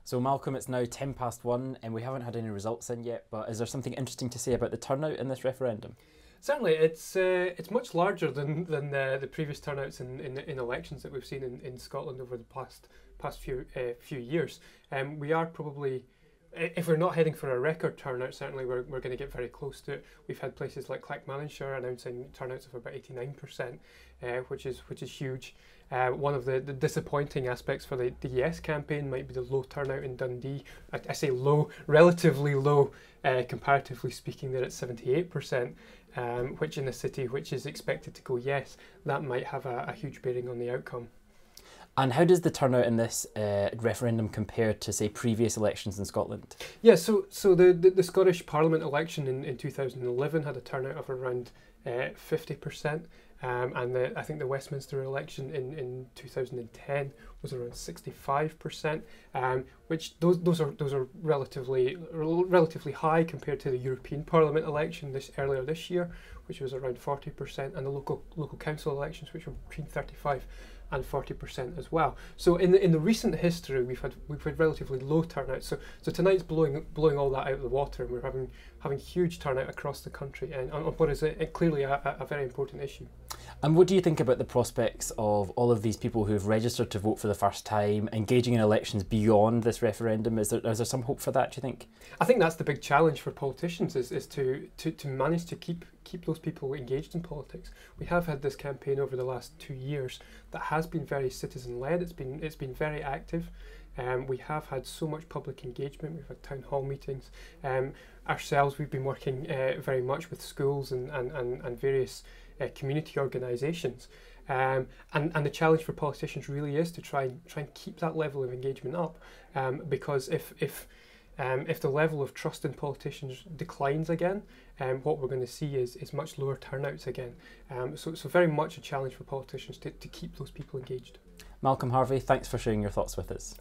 So Malcolm, it's now 1:10 and we haven't had any results in yet, but is there something interesting to say about the turnout in this referendum? Certainly, it's much larger than the previous turnouts in elections that we've seen in Scotland over the past few years. We are probably, if we're not heading for a record turnout, certainly we're going to get very close to it. We've had places like Clackmannanshire announcing turnouts of about 89%, which is huge. One of the disappointing aspects for the Yes campaign might be the low turnout in Dundee. I say low, relatively low, comparatively speaking. They're at 78%, which in a city which is expected to go yes, that might have a huge bearing on the outcome. And how does the turnout in this referendum compare to, say, previous elections in Scotland? Yeah, so the Scottish Parliament election in 2011 had a turnout of around 50%. And I think the Westminster election in 2010 was around 65%, which those are relatively high compared to the European Parliament election earlier this year, which was around 40%, and the local council elections, which were between 35 and 40% as well. So in the recent history, we've had relatively low turnout. So tonight's blowing all that out of the water, and we're having huge turnout across the country, and on what is clearly a very important issue. And what do you think about the prospects of all of these people who have registered to vote for the first time engaging in elections beyond this referendum? Is there some hope for that, do you think? I think that's the big challenge for politicians is to manage to keep those people engaged in politics. We have had this campaign over the last 2 years that has been very citizen-led. It's been very active. We have had so much public engagement. We've had town hall meetings. Ourselves, we've been working very much with schools and various community organisations. And the challenge for politicians really is to try and keep that level of engagement up, because if the level of trust in politicians declines again, what we're going to see is much lower turnouts again. So very much a challenge for politicians to keep those people engaged. Malcolm Harvey, thanks for sharing your thoughts with us.